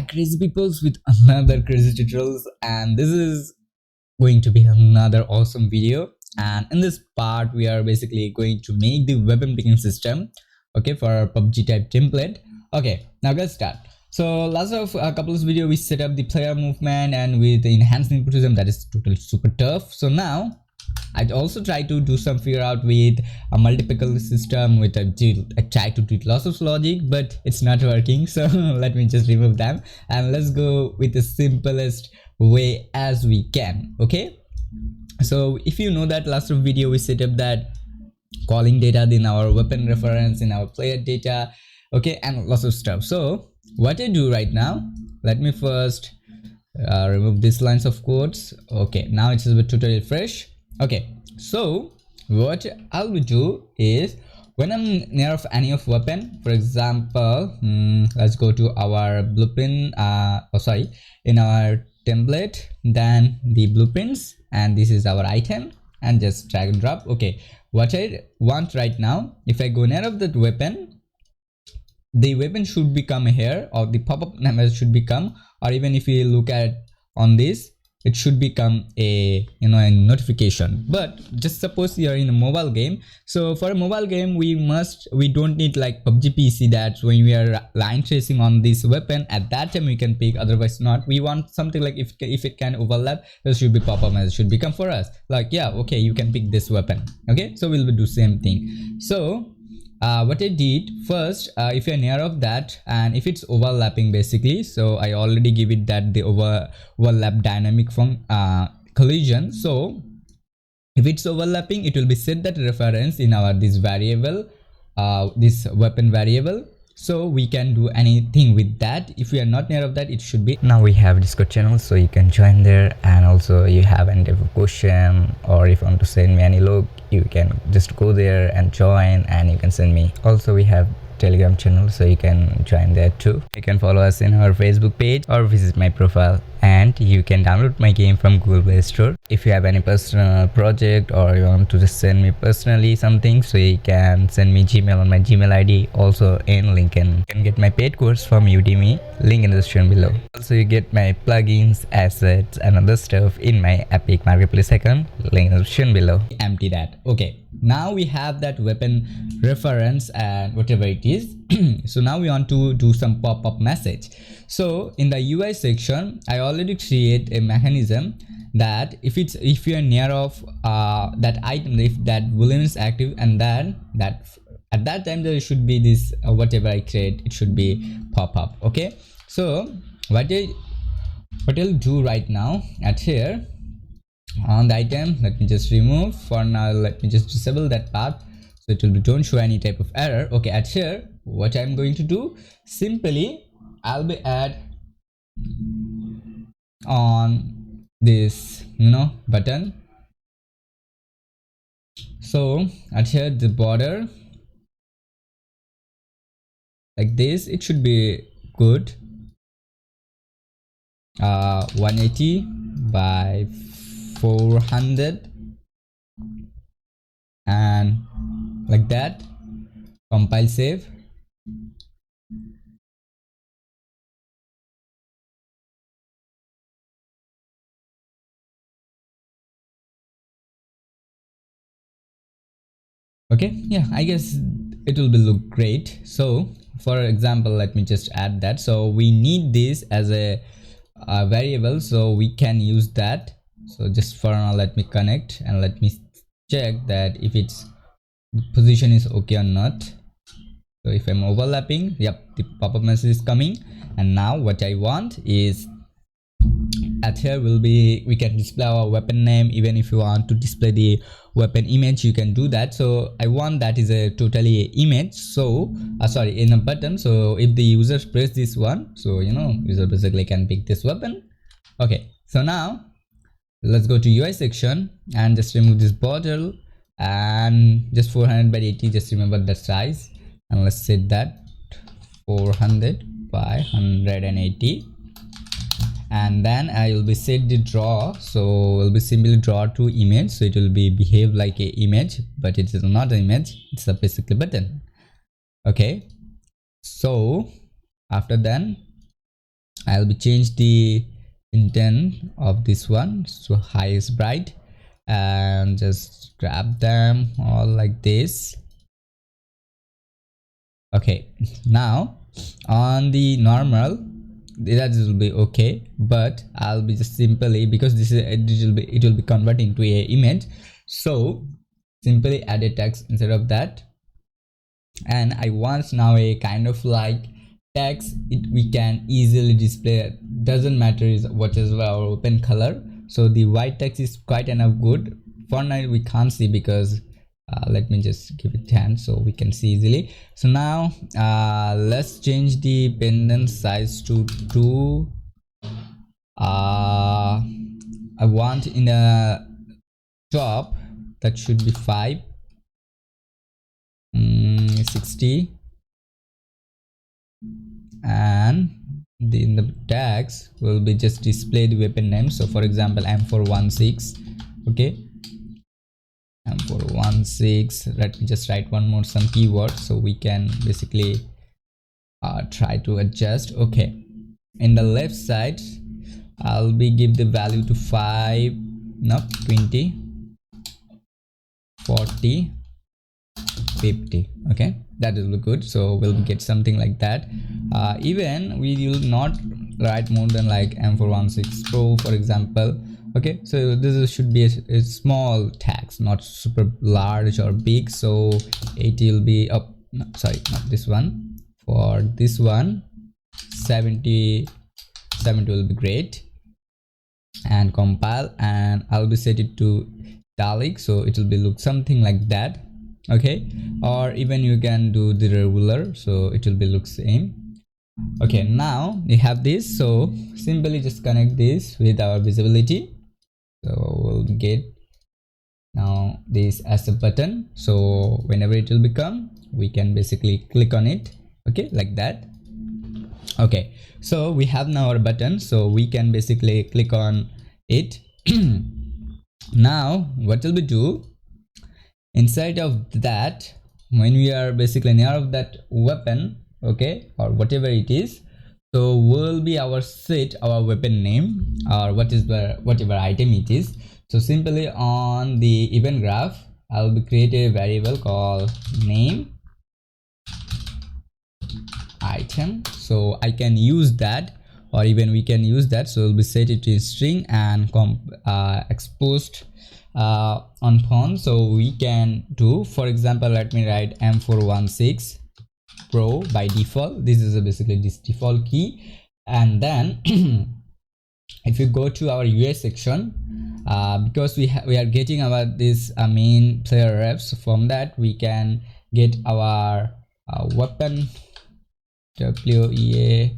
back, crazy peoples, with another crazy tutorials, and this is going to be another awesome video. And in this part we are basically going to make the weapon picking system, okay, for our PUBG type template. Okay, now let's start. So last of a couple of video we set up the player movement and with the enhanced input system, that is totally super tough. So now I also try to do some figure out with a multiple system with I try to do lots of logic, but it's not working. So let me just remove them and let's go with the simplest way as we can. Okay, so if you know that last video we set up that calling data in our weapon reference in our player data, okay, and lots of stuff. So what I do right now, let me first remove these lines of codes. Okay, now it's a bit totally fresh. Okay, so what I'll do is when I'm near of any of weapon, for example, let's go to our blueprint, in our template, then the blueprints, and this is our item, and just drag and drop. Okay, what I want right now, if I go near of that weapon, the weapon should become here, or the pop-up number should become, or even if you look at on this, it should become a a notification. But just suppose you are in a mobile game, so for a mobile game we don't need like PUBG PC that when we are line tracing on this weapon, at that time we can pick, otherwise not. We want something like if it can overlap, there should be pop-up message should become for us, like, yeah, okay, you can pick this weapon. Okay, so we'll do same thing. So what I did first, if you're near of that and if it's overlapping basically, so I already give it that the overlap dynamic from collision. So if it's overlapping, it will be set that reference in our this variable, this weapon variable, so we can do anything with that. If we are not near of that, it should be. Now we have Discord channel, so you can join there, and also you have any type of question, or if you want to send me any log, you can just go there and join, and you can send me. Also we have Telegram channel, so you can join there too. You can follow us in our Facebook page or visit my profile, and you can download my game from Google Play Store. If you have any personal project or you want to just send me personally something, so you can send me Gmail on my Gmail ID, also in LinkedIn. You can get my paid course from Udemy, link in the description below. Also you get my plugins, assets and other stuff in my Epic Marketplace account, link in the description below. Empty that. Okay, now we have that weapon reference and whatever it is. So now we want to do some pop-up message. So in the UI section, I already create a mechanism that if you are near of that item, if that volume is active, and then that at that time there should be this whatever I create, it should be pop up. Okay, so what I'll do right now at here on the item, let me just remove for now, let me just disable that part, so it will be don't show any type of error. Okay, at here what I'm going to do, simply I'll be add on this button. So at here the border like this, it should be good, 180 by 400 and like that. Compile, save. Okay, yeah, I guess it will be look great. So for example, let me just add that. So we need this as a variable, so we can use that. So just for now, let me connect and let me check that if its position is okay or not. So if I'm overlapping, yep, the pop-up message is coming. And now what I want is at here we can display our weapon name. Even if you want to display the weapon image, you can do that. So I want that is a totally image, so sorry, in a button. So if the user press this one, so user basically can pick this weapon. Okay, so now let's go to UI section and just remove this border and just 400 by 80, just remember the size, and let's set that 400 by 180. And then I will be set the draw, so we'll be simply draw to image, so it will be behave like a image, but it is not an image, it's a basically button. Okay, so after then I'll be change the intent of this one so highest bright, and just grab them all like this. Okay, now on the normal that will be okay, but I'll be just simply, because this is it will be converting to a image, so simply add a text instead of that. And I want now a kind of like text we can easily display, doesn't matter is what is our open color. So the white text is quite enough good for now. We can't see because let me just give it 10 so we can see easily. So now let's change the pendant size to 2. I want in the top that should be 5, 60, and in the tags will be just display the weapon name. So for example M416. okay, M416. Let me just write one more some keywords so we can basically try to adjust. Okay, in the left side I'll be give the value to 5, no, 20, 40, 50. okay, that will be good. So we'll get something like that. Even we will not write more than like M416 Pro, for example. Okay, so this should be a small tags, not super large or big. So it will be up, no, sorry, not this one. For this one 70 will be great. And compile, and I'll be set it to italic, so it will be look something like that. Okay, or even you can do the regular, so it will be look same. Okay, now we have this, so simply just connect this with our visibility. So we'll get now this as a button, so whenever it will become, we can basically click on it. Okay, like that. Okay, so we have now our button, so we can basically click on it. Now what will we do inside of that, when we are basically near of that weapon, okay, or whatever it is, so will be our set our weapon name or what is the whatever item it is. So simply on the event graph I'll be create a variable called name item, so I can use that, or even we can use that. So we'll be set it to string and exposed on pawn. So we can do, for example, let me write M416 Pro by default. This is basically this default key. And then if you go to our UI section, because we are getting our this main player refs, from that we can get our weapon WEA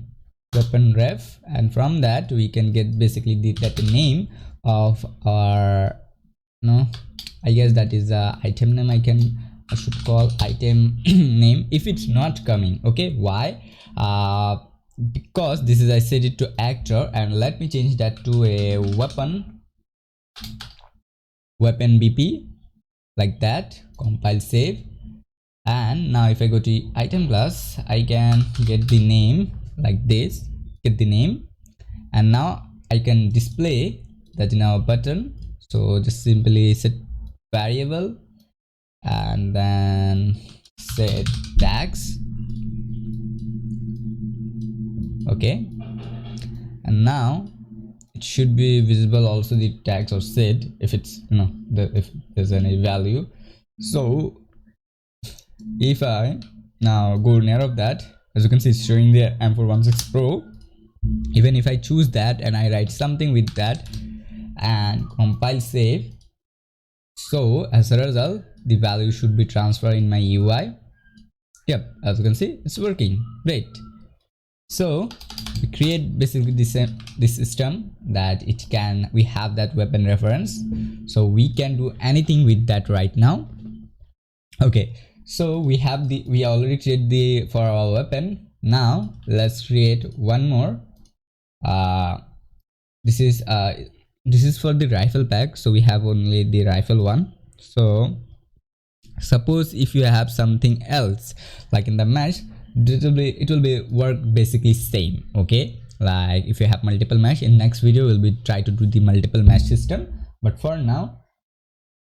weapon ref, and from that we can get basically that name of our, no, I guess that is a item name. I should call item name if it's not coming. Okay, why? Because this is, I set it to actor, and let me change that to a weapon BP, like that. Compile, save. And now if I go to item class, I can get the name like this, get the name, and now I can display that in our button. So just simply set variable and then set tags. Okay, and now it should be visible also the tags or set if it's, you know, if there's any value. So if I now go near of that, as you can see it's showing the M416 Pro. Even if I choose that and I write something with that and compile, save, so as a result the value should be transferred in my UI. Yep, as you can see it's working great. So we create basically this system that it can, we have that weapon reference, so we can do anything with that right now. Okay, so we have the, we already created the for our weapon. Now let's create one more. This is for the rifle pack, so we have only the rifle one. So suppose if you have something else like in the mesh, it will be work basically same. Okay, like if you have multiple mesh. In next video we'll be try to do the multiple mesh system, but for now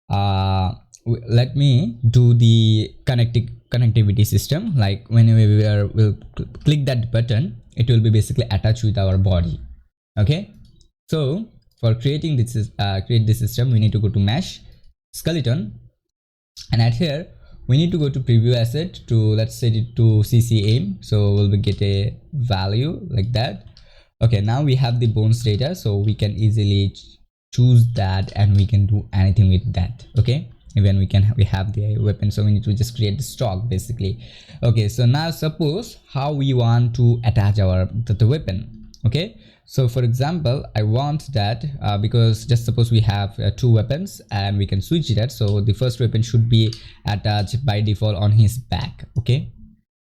let me do the connectivity system. Like whenever we'll click that button, it will be basically attached with our body. Okay, so for creating this create this system, we need to go to mesh skeleton, and at here we need to go to preview asset to, let's set it to CC so we'll get a value like that. Okay, now we have the bones data, so we can easily choose that and we can do anything with that. Okay, even we have the weapon, so we need to just create the stock basically. Okay, so now suppose how we want to attach the weapon. Okay, so for example, I want that because just suppose we have two weapons and we can switch that, so the first weapon should be attached by default on his back. Okay,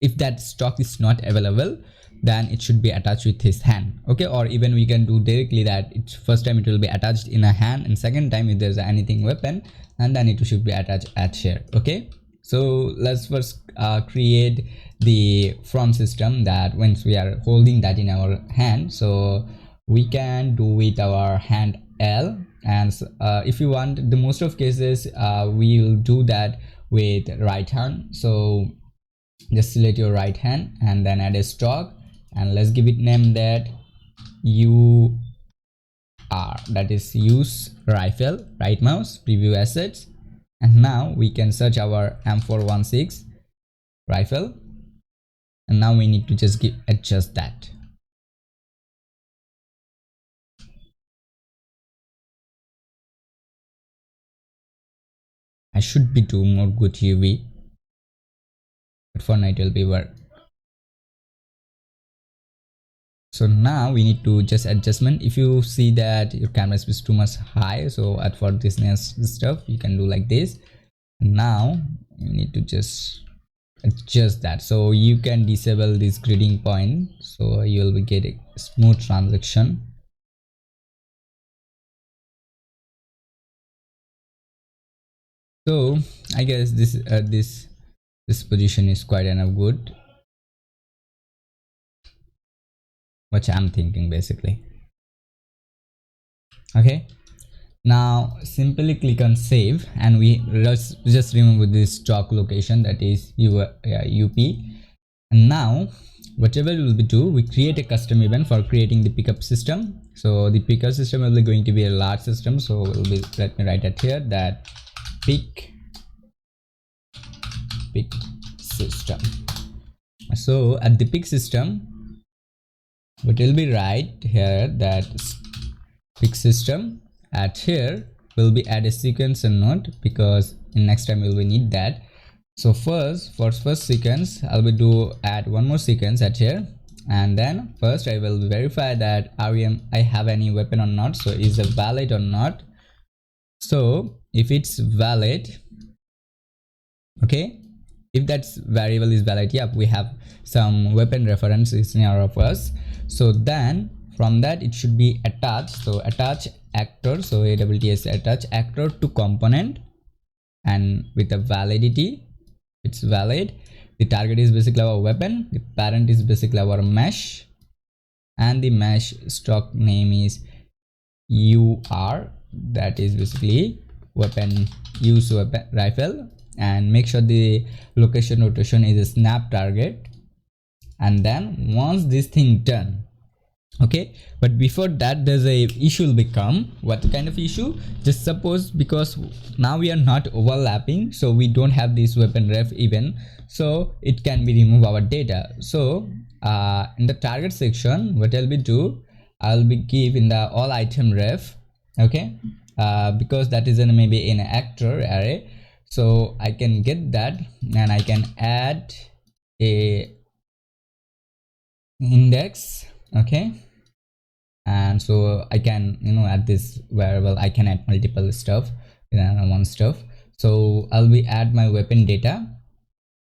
if that stock is not available, then it should be attached with his hand. Okay, or even we can do directly that first time it will be attached in a hand, and second time if there's anything weapon, and then it should be attached at here. Okay, so let's first create the front system, that once we are holding that in our hand, so we can do with our hand L, and if you want, the most of cases we will do that with right hand. So just select your right hand and then add a stock, and let's give it name that UR, that is use rifle, right mouse, preview assets, and now we can search our M416 rifle, and now we need to just adjust that. I should be doing more good UV, but for now it will be work. So now we need to just adjustment. If you see that your camera speed is too much high, so at for this stuff you can do like this. Now you need to just adjust that, so you can disable this gridding point, so you will be getting smooth transaction. So I guess this position is quite enough good, what I'm thinking basically. Okay, now simply click on save, and we just remember this stock location, that is UP. And now whatever we will be do, we create a custom event for creating the pickup system. So the pickup system will be going to be a large system, so will be, let me write it here, that pick system. So at the pick system, what will be right here, that pick system, at here will be add a sequencer node, because in next time we will need that. So for first sequence I'll be add one more sequence at here, and then first I will verify that I have any weapon or not, so is it valid or not. So if it's valid, okay, if that variable is valid, yeah, we have some weapon references near of us, so then from that it should be attached. So attach actor, so AWTS attach actor to component, and with a validity, it's valid. The target is basically our weapon, the parent is basically our mesh, and the mesh stock name is UR, that is basically weapon, use weapon rifle, and make sure the location rotation is a snap target. And then once this thing done, okay, but before that there's a issue will become. What kind of issue? Just suppose, because now we are not overlapping, so we don't have this weapon ref even, so it can be remove our data. So in the target section, what I'll be do, I'll be give in the all item ref, okay, because that is in maybe in an actor array, so I can get that, and I can add a index, okay, and so I can add this variable, I can add multiple stuff in one stuff. So I'll be add my weapon data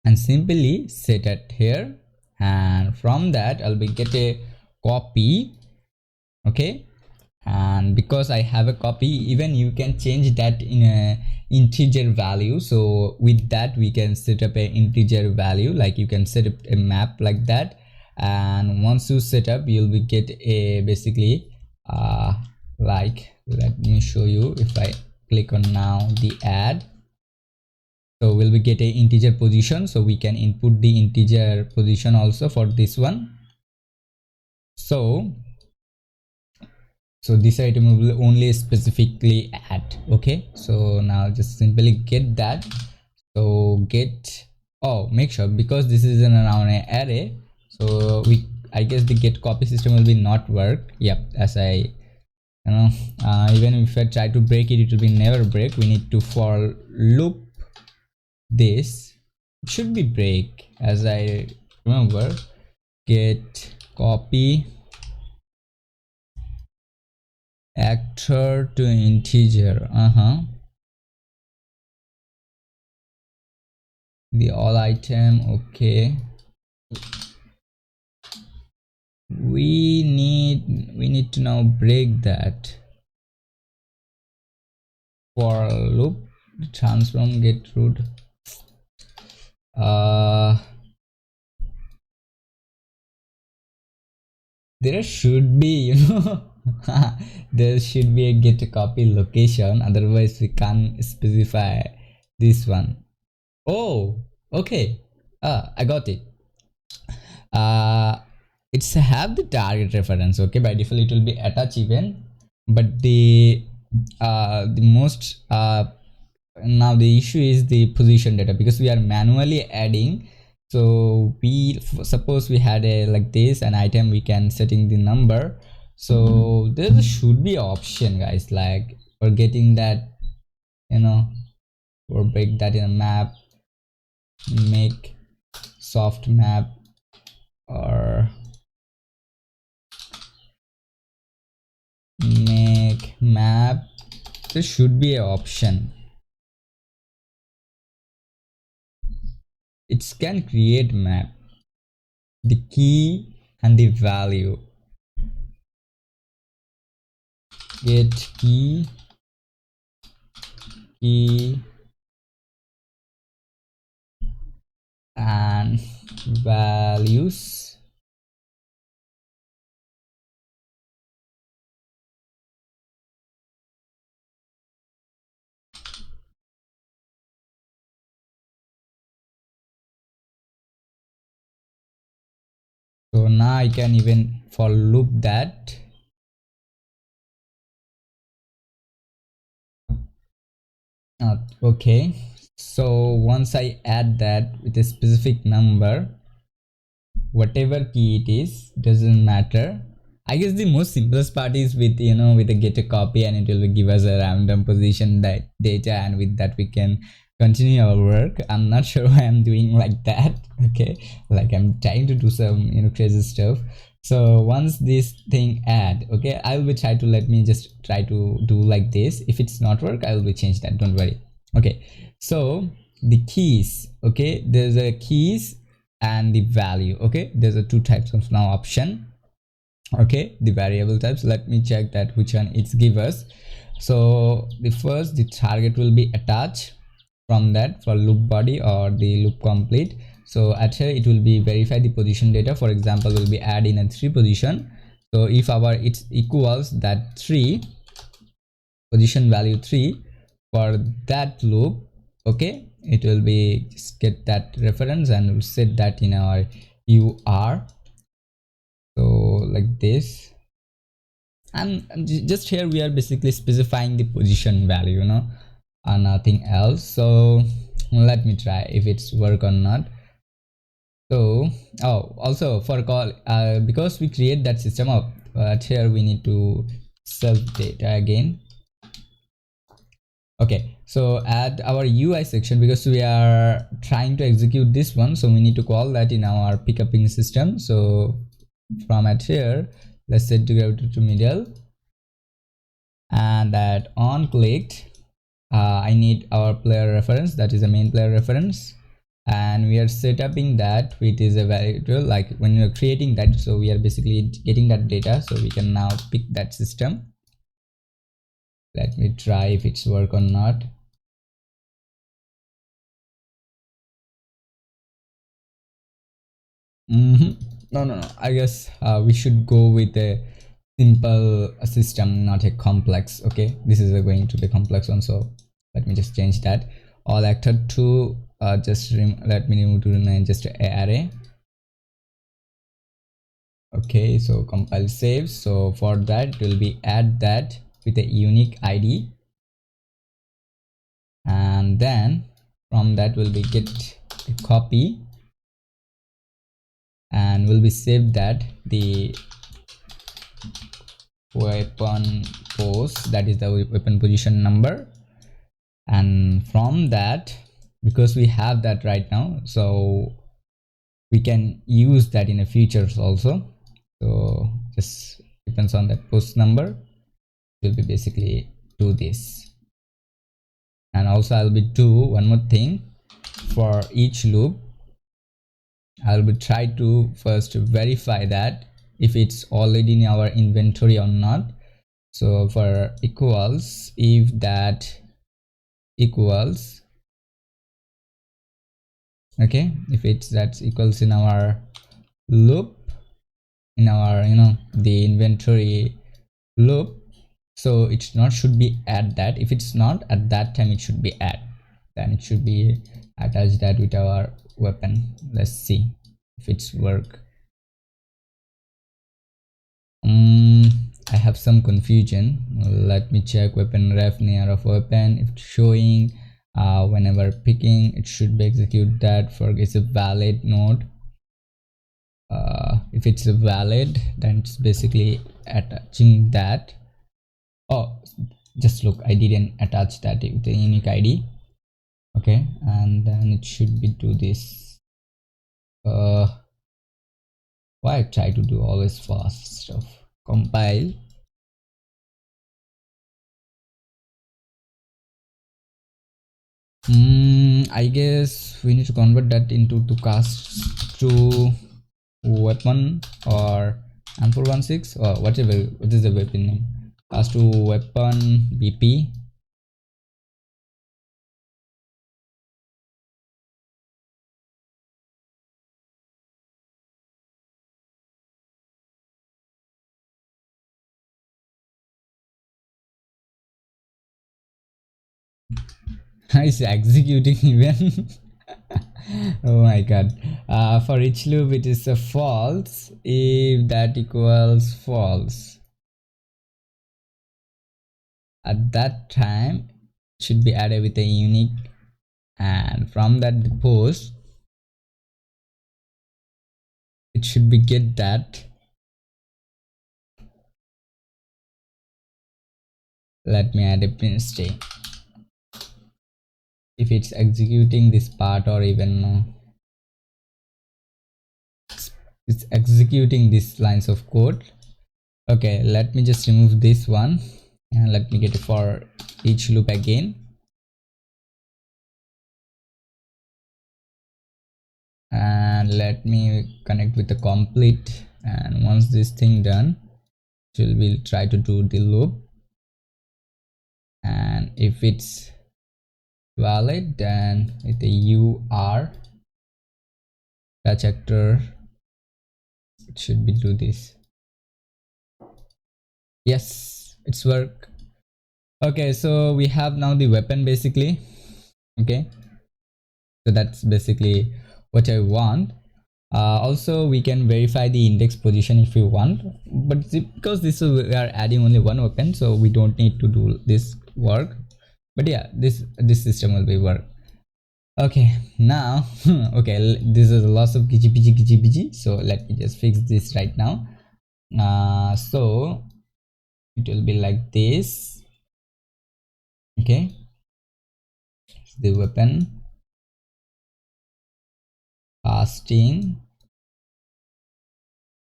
and simply set it here, and from that I'll be get a copy, okay, and because I have a copy, even you can change that in a integer value. So with that we can set up an integer value, like you can set up a map like that, and once you set up, you'll be get a basically like, let me show you. If I click on now the add, so we'll be get a integer position, so we can input the integer position also for this one. So this item will only specifically add. Okay, so now just simply get that. So get, oh, make sure, because this is an around an array, so I guess the get copy system will be not work. Yep, as I even if I try to break it, it will be never break. We need to for loop this, it should be break, as I remember. Get copy actor to integer, the all item. Okay, we need to now break that. For loop transform get root, there should be there should be a get copy location, otherwise we can't specify this one. Oh, okay, I got it. It's have the target reference. Okay, by default it will be attach event, but the most now the issue is the position data, because we are manually adding. So we suppose we had a like this an item, we can setting the number. So there should be option, guys, like for getting that, or break that in a map, make soft map, or make map. There should be an option. It can create map, the key and the value. Get key and values. So now I can even for loop that. Okay, so once I add that with a specific number, whatever key it is, doesn't matter. I guess the most simplest part is with with a get a copy, and it will give us a random position that data, and with that we can continue our work. I'm not sure why I'm doing like that. Okay, like I'm trying to do some crazy stuff. So once this thing add, okay, I will be try to, let me just try to do like this. If it's not work, I will be change that, don't worry. Okay, so the keys, okay, there's a keys and the value. Okay, there's a two types of now option. Okay, the variable types, let me check that which one it's give us. So the first, the target will be attached from that for loop body or the loop complete. So at here it will be verify the position data. For example, will be add in a 3 position. So if our it equals that 3 position value 3 for that loop, okay, it will be just get that reference and we'll set that in our UR. So like this, and just here we are basically specifying the position value, and nothing else. So let me try if it's work or not. So also for call, because we create that system of here we need to self data again. Okay, so add our UI section, because we are trying to execute this one, so we need to call that in our pickupping system. So from at here, let's set to go to middle, and that on clicked, I need our player reference, that is a main player reference, and we are setting that which is a variable, like when you're creating that. So we are basically getting that data, so we can now pick that system. Let me try if it's work or not. No. I guess we should go with a simple system, not a complex. Okay, this is going to be a complex one, so let me just change that. All actor to let me remove to remain just a array. Okay, so compile save. So for that will be add that with a unique id, and then from that will be get a copy, and will be save that the weapon pose, that is the weapon position number. And from that, because we have that right now, so we can use that in the futures also. So just depends on that post number, will be basically do this. And also I'll be do one more thing. For each loop I'll be try to first verify that if it's already in our inventory or not. So for equals, if that equals, okay, if it's that equals in our loop, in our the inventory loop, so it's not should be add that. If it's not at that time, it should be add, then it should be attach that with our weapon. Let's see if it's work. I have some confusion. Let me check weapon ref near of weapon. If it's showing whenever picking, it should be execute that for it's a valid node. If it's a valid, then it's basically attaching that. Oh, just look, I didn't attach that with the unique id. Okay, and then it should be do this. Why I try to do always fast stuff. Compile. I guess we need to convert that into to cast to weapon or M416 or whatever. What is the weapon name? Cast to weapon BP. It's executing even. Oh my god. For each loop it is a false if that equals false. At that time it should be added with a unique, and from that the post it should be get that. Let me add a print string if it's executing this part, or even it's executing these lines of code. Okay, let me just remove this one and let me get it for each loop again. And let me connect with the complete, and once this thing done, we'll try to do the loop, and if it's valid, then with the UR touch actor it should be do this. Yes, it's work. Okay, so we have now the weapon basically. Okay, so that's basically what I want. Also we can verify the index position if you want, but because this is, we are adding only one weapon, so we don't need to do this work. But yeah, this system will be work. Okay, now okay, this is a loss of ggbg, so let me just fix this right now. So it will be like this. Okay, the weapon casting,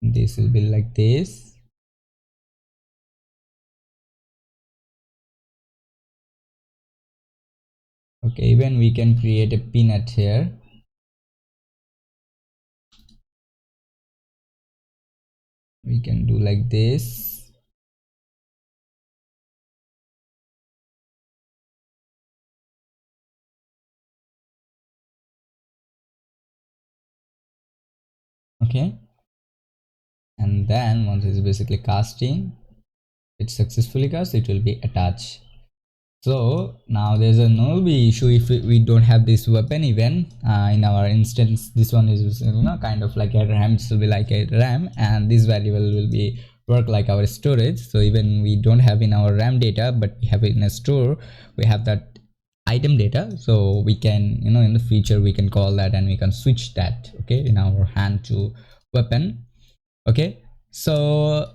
this will be like this. Okay, even we can create a peanut here. We can do like this. Okay, and then once it's basically casting, it's successfully cast, it will be attached. So now there's a no be issue if we don't have this weapon even in our instance. This one is, you know, kind of like a RAM. It will be like a RAM, and this variable will be work like our storage. So even we don't have in our RAM data, but we have it in a store, we have that item data, so we can, you know, in the future we can call that and we can switch that, okay, in our hand to weapon. Okay, so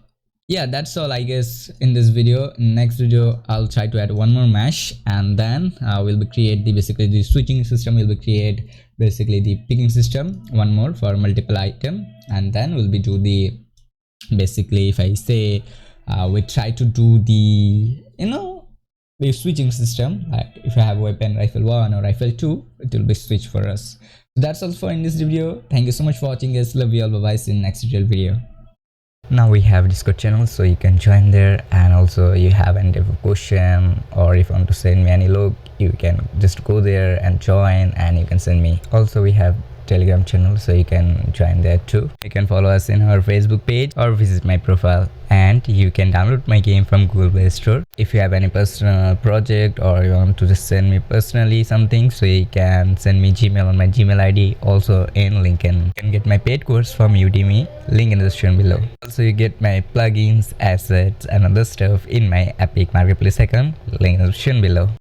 yeah, that's all I guess in this video. In next video I'll try to add one more mesh, and then we'll be create the basically the switching system, will be create basically the picking system, one more for multiple item, and then we'll be do the basically, if I say we try to do the, you know, the switching system, like if I have weapon rifle 1 or rifle 2, it will be switched for us. So that's all for in this video. Thank you so much for watching, guys. Love you all. Bye bye. See you in the next tutorial video. Now we have Discord channel, so you can join there, and also you have any type of question, or if you want to send me any log, you can just go there and join, and you can send me. Also we have Telegram channel, so you can join there too. You can follow us in our Facebook page or visit my profile, and you can download my game from Google Play Store. If you have any personal project or you want to just send me personally something, so you can send me Gmail on my Gmail ID, also in LinkedIn. You can get my paid course from Udemy, link in the description below. Also you get my plugins, assets and other stuff in my Epic Marketplace account, link in the description below.